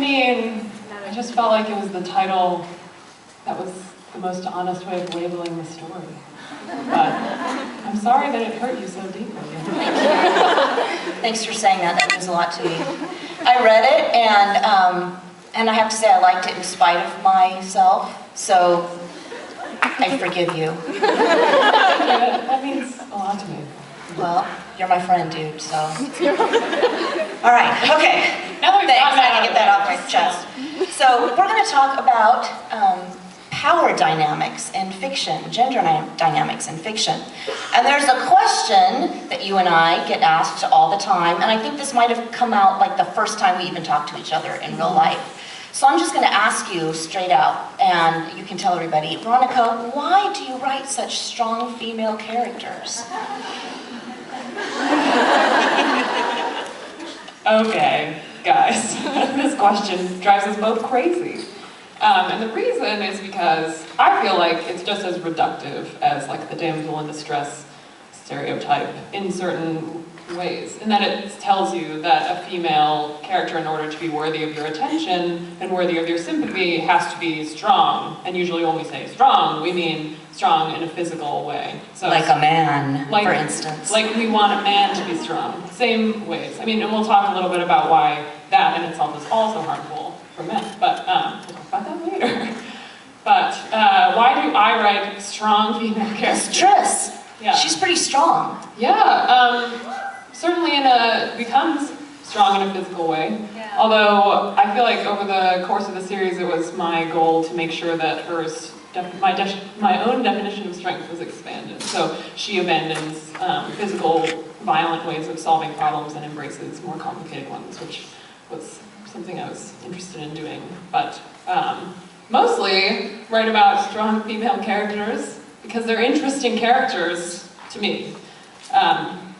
mean, I just felt like it was the title that was the most honest way of labeling the story. But I'm sorry that it hurt you so deeply. Thanks for saying that. That means a lot to me. I read it, and I have to say I liked it in spite of myself, so I forgive you. That means a lot to me. Well, you're my friend, dude, so. All right, okay. Thanks, I had to get that off my chest. So we're going to talk about power dynamics in fiction, gender dynamics in fiction. And there's a question that you and I get asked all the time, and I think this might have come out like the first time we even talked to each other in real life. So I'm just going to ask you straight out, and you can tell everybody, Veronica, why do you write such strong female characters? Okay, guys, this question drives us both crazy. And the reason is because I feel like it's just as reductive as like the damsel in distress stereotype in certain ways, in that it tells you that a female character, in order to be worthy of your attention and worthy of your sympathy, has to be strong. And usually when we say strong, we mean strong in a physical way. So like a man, for instance. Like we want a man to be strong. Same ways. I mean, and we'll talk a little bit about why that in itself is also harmful for men, but we'll talk about that later. But why do I write strong female characters? Triss. Yeah. She's pretty strong. Yeah. Certainly becomes strong in a physical way. Yeah. Although I feel like over the course of the series it was my goal to make sure that my own definition of strength was expanded. So she abandons physical, violent ways of solving problems and embraces more complicated ones, which was something I was interested in doing. But mostly write about strong female characters because they're interesting characters to me.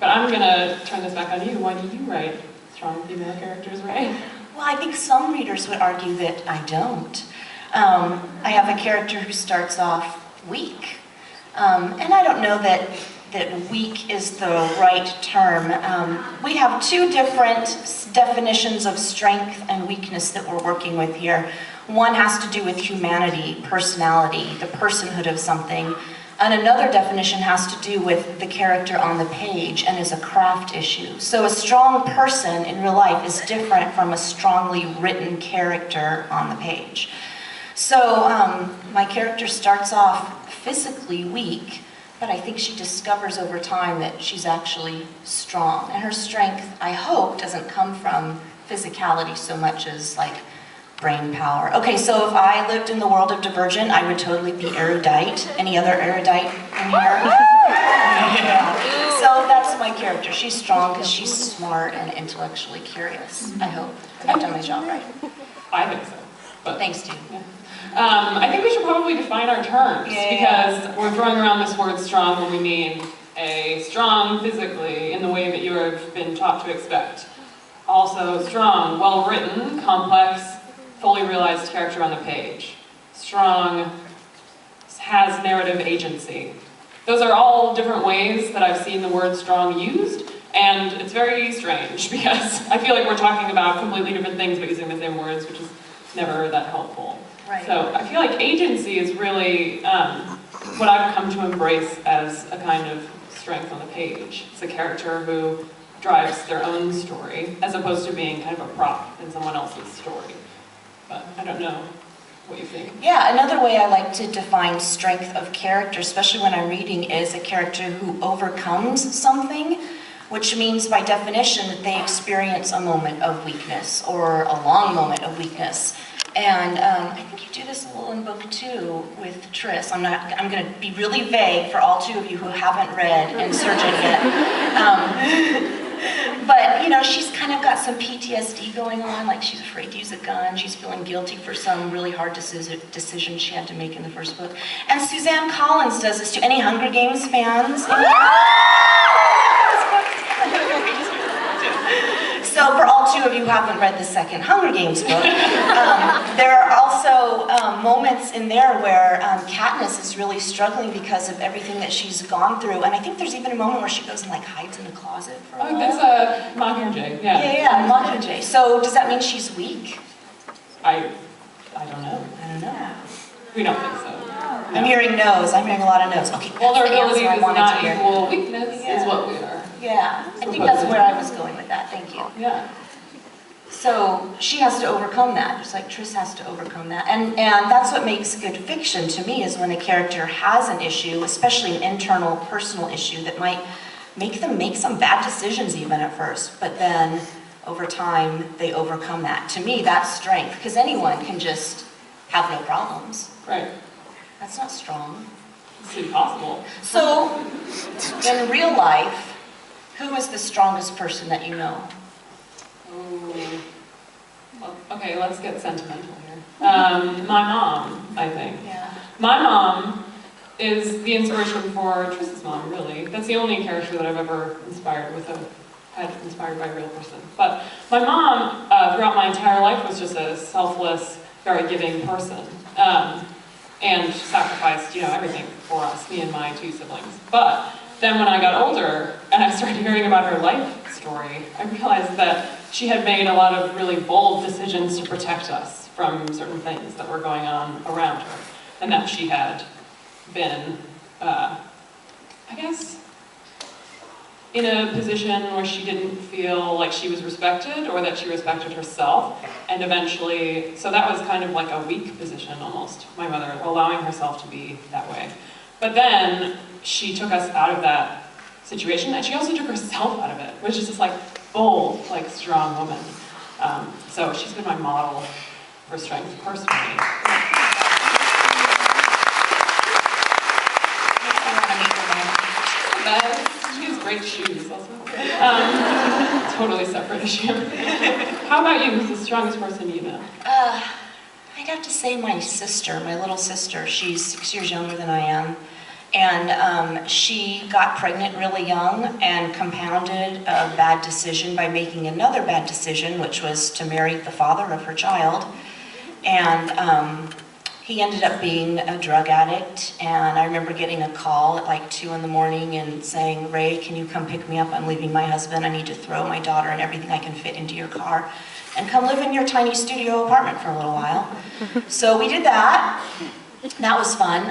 But I'm going to turn this back on you. Why do you write strong female characters, Ray? Well, I think some readers would argue that I don't. I have a character who starts off weak. And I don't know that weak is the right term. We have two different definitions of strength and weakness that we're working with here. One has to do with humanity, personality, the personhood of something. And another definition has to do with the character on the page and is a craft issue. So a strong person in real life is different from a strongly written character on the page. So my character starts off physically weak, but I think she discovers over time that she's actually strong. And her strength, I hope, doesn't come from physicality so much as like brain power. Okay, so if I lived in the world of Divergent, I would totally be erudite. Any other erudite in here? Yeah. So that's my character. She's strong because she's smart and intellectually curious. I hope I've done my job right. I think so. But thanks, dude. Yeah. I think we should probably define our terms because we're throwing around this word strong when we mean a strong physically in the way that you have been taught to expect. Also strong, well-written, complex, fully realized character on the page. Strong, has narrative agency. Those are all different ways that I've seen the word strong used, and it's very strange because I feel like we're talking about completely different things but using the same words, which is never that helpful. Right. So I feel like agency is really what I've come to embrace as a kind of strength on the page. It's a character who drives their own story as opposed to being kind of a prop in someone else's story. But I don't know what you think. Yeah, another way I like to define strength of character, especially when I'm reading, is a character who overcomes something, which means by definition that they experience a moment of weakness or a long moment of weakness. And I think you do this a little in book 2 with Triss. I'm going to be really vague for all 2 of you who haven't read Insurgent yet. But, you know, she's kind of got some PTSD going on, like she's afraid to use a gun, she's feeling guilty for some really hard decision she had to make in the first book. And Suzanne Collins does this too. Any Hunger Games fans? So for all 2 of you who haven't read the second Hunger Games book, there are also moments in there where Katniss is really struggling because of everything that she's gone through. And I think there's even a moment where she goes and like hides in the closet for a while. That's Mockingjay, yeah. Yeah, Mockingjay. So does that mean she's weak? I don't know. I don't know. We don't think so. I'm hearing no's. I'm hearing a lot of no's. Okay, Vulnerability does not hear. equal weakness, is what we are. Yeah, I think that's where I was going with that. Thank you. Yeah. So she has to overcome that, just like Tris has to overcome that. And that's what makes good fiction to me, is when a character has an issue, especially an internal, personal issue that might make them make some bad decisions even at first, but then over time they overcome that. To me, that's strength, because anyone can just have no problems. Right. That's not strong. It's impossible. So, in real life, who is the strongest person that you know? Oh. Well, okay, let's get sentimental here. My mom, I think. Yeah. My mom is the inspiration for Tris's mom, really. That's the only character that I've ever inspired by a real person. But my mom, throughout my entire life, was just a selfless, very giving person. And sacrificed, everything for us, me and my 2 siblings. But then when I got older and I started hearing about her life story, I realized that she had made a lot of really bold decisions to protect us from certain things that were going on around her. And that she had been, I guess, in a position where she didn't feel like she was respected or that she respected herself. And eventually, so that was kind of like a weak position almost, my mother, allowing herself to be that way. But then she took us out of that situation, and she also took herself out of it, which is just like bold, like strong woman. So she's been my model for strength personally. She has great shoes also. Totally separate issue. How about you? Who's the strongest person you know? I'd have to say my sister, my little sister. She's 6 years younger than I am. And she got pregnant really young and compounded a bad decision by making another bad decision, which was to marry the father of her child. And he ended up being a drug addict, and I remember getting a call at like 2 in the morning and saying, "Ray, can you come pick me up? I'm leaving my husband. I need to throw my daughter and everything I can fit into your car and come live in your tiny studio apartment for a little while." So we did that. That was fun,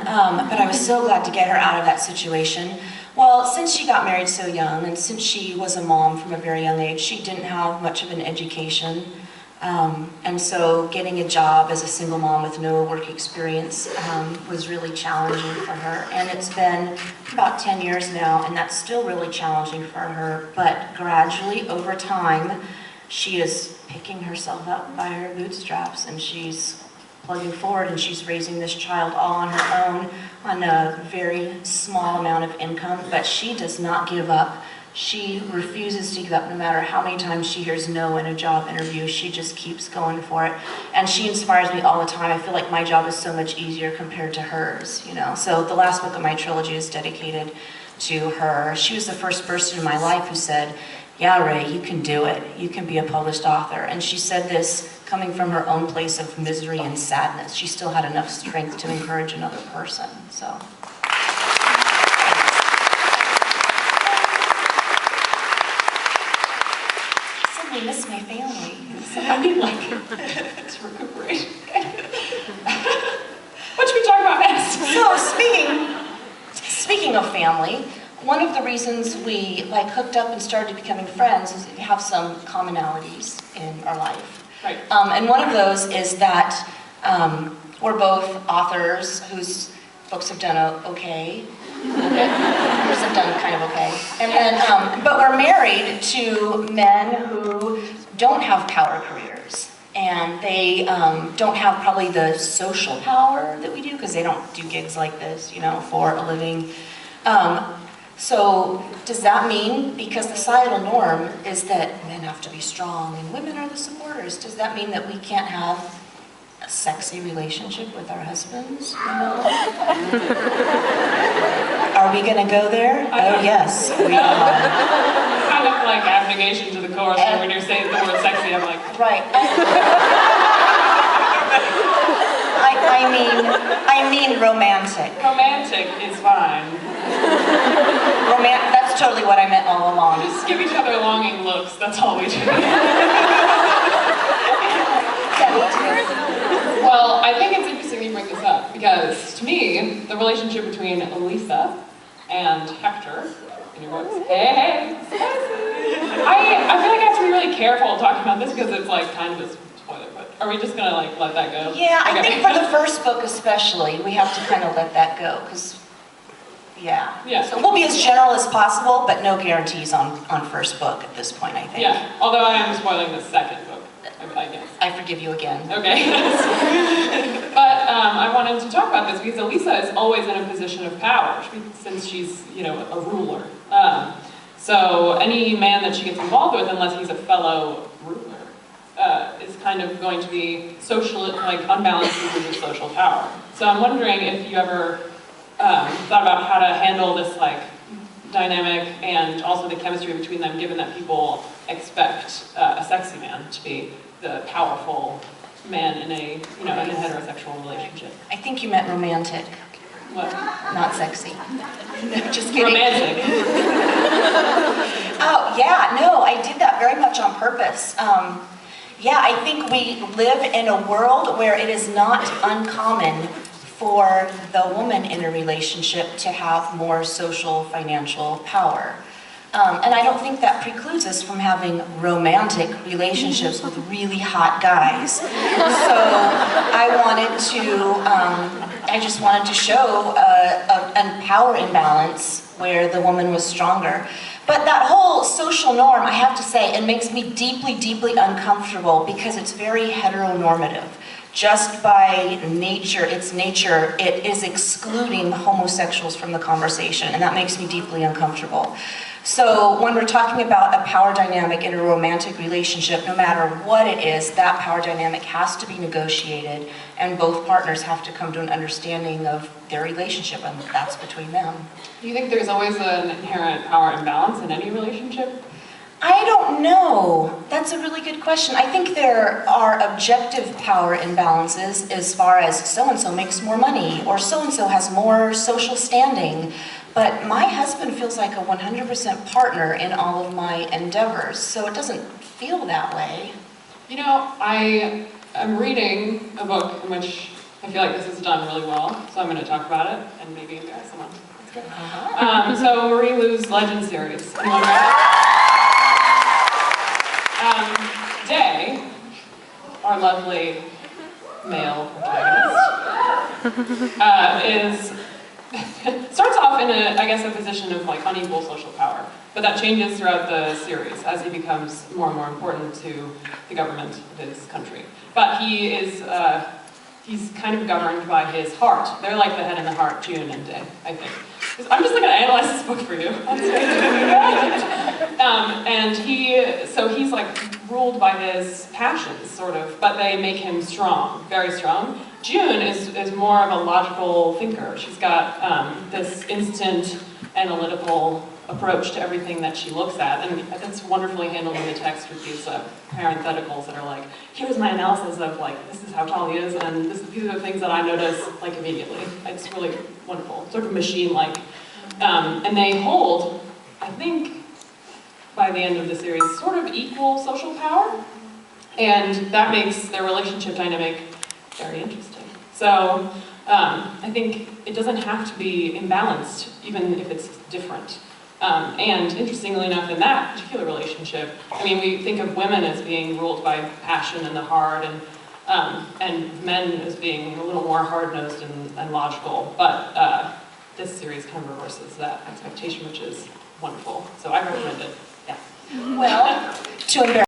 but I was so glad to get her out of that situation. Well, since she got married so young, and since she was a mom from a very young age, she didn't have much of an education. And so getting a job as a single mom with no work experience was really challenging for her. And it's been about 10 years now, and that's still really challenging for her. But gradually, over time, she is picking herself up by her bootstraps, and she's plugging forward, and she's raising this child all on her own on a very small amount of income. But she does not give up. She refuses to give up no matter how many times she hears no in a job interview. She just keeps going for it. And she inspires me all the time. I feel like my job is so much easier compared to hers, So the last book of my trilogy is dedicated to her. She was the first person in my life who said, "Yeah, Ray, you can do it. You can be a published author." And she said this coming from her own place of misery and sadness. She still had enough strength to encourage another person, so. I miss my family. I mean, like, it's recuperation. What should we talk about next? So, speaking of family, one of the reasons we hooked up and started becoming friends is we have some commonalities in our life. Right. And one of those is that we're both authors whose books have done okay. Yours have done kind of okay. And then, but we're married to men who don't have power careers. And they don't have probably the social power that we do, because they don't do gigs like this, for a living. So does that mean, because the societal norm is that men have to be strong and women are the supporters, does that mean that we can't have a sexy relationship with our husbands? Are we going to go there? Oh, yes, we are. Kind of like abnegation to the core, so when you're saying the word sexy, I'm like... Right. I mean romantic. Romantic is fine. That's totally what I meant all along. Just give each other longing looks, that's all we do. Yeah, me too. interesting you bring this up, because to me, the relationship between Elisa and Hector, in your books, hey, I feel like I have to be really careful talking about this because it's like kind of a spoiler, but are we just gonna like let that go? Yeah, I think for the first book especially, we have to kind of let that go, because, yeah. So we'll be as general as possible, but no guarantees on first book at this point, I think. Yeah, although I am spoiling the second book, I guess. I forgive you again. Okay. But I wanted to talk about this because Elisa is always in a position of power since she's, a ruler. So any man that she gets involved with, unless he's a fellow ruler, is kind of going to be unbalanced in terms of social power. So I'm wondering if you ever thought about how to handle this dynamic and also the chemistry between them, given that people expect a sexy man to be the powerful man in a heterosexual relationship. I think you meant romantic. What? Not sexy. No, just kidding. Romantic. Oh, yeah, no, I did that very much on purpose. I think we live in a world where it is not uncommon for the woman in a relationship to have more social, financial power. And I don't think that precludes us from having romantic relationships with really hot guys. So I just wanted to show a power imbalance where the woman was stronger. But that whole social norm, I have to say, it makes me deeply, deeply uncomfortable because it's very heteronormative. Just by nature, it is excluding homosexuals from the conversation, and that makes me deeply uncomfortable. So when we're talking about a power dynamic in a romantic relationship, no matter what it is, that power dynamic has to be negotiated, and both partners have to come to an understanding of their relationship, and that's between them. Do you think there's always an inherent power imbalance in any relationship? I don't know. That's a really good question. I think there are objective power imbalances as far as so-and-so makes more money or so-and-so has more social standing. But my husband feels like a 100% partner in all of my endeavors, so it doesn't feel that way. I am reading a book in which I feel like this is done really well, so I'm going to talk about it and maybe embarrass someone. That's good. So Marie Lu's Legend series. Anyone read it? Day, our lovely male protagonist, starts off in a position of unequal social power, but that changes throughout the series as he becomes more and more important to the government of his country. But he's kind of governed by his heart. They're like the head and the heart, June and Day, I think. I'm just going to analyze this book for you. And he's ruled by his passions, sort of, but they make him strong, very strong. June is more of a logical thinker. She's got this instant analytical approach to everything that she looks at, and it's wonderfully handled in the text with these parentheticals that are here's my analysis of this is how tall he is, and these are the things that I notice immediately. It's really wonderful, sort of machine-like. And they hold, I think, by the end of the series, sort of equal social power, and that makes their relationship dynamic very interesting. So I think it doesn't have to be imbalanced, even if it's different. And interestingly enough, in that particular relationship, we think of women as being ruled by passion and the heart, and men as being a little more hard-nosed and logical. But this series kind of reverses that expectation, which is wonderful. So I recommend it. Yeah. Well, to embarrass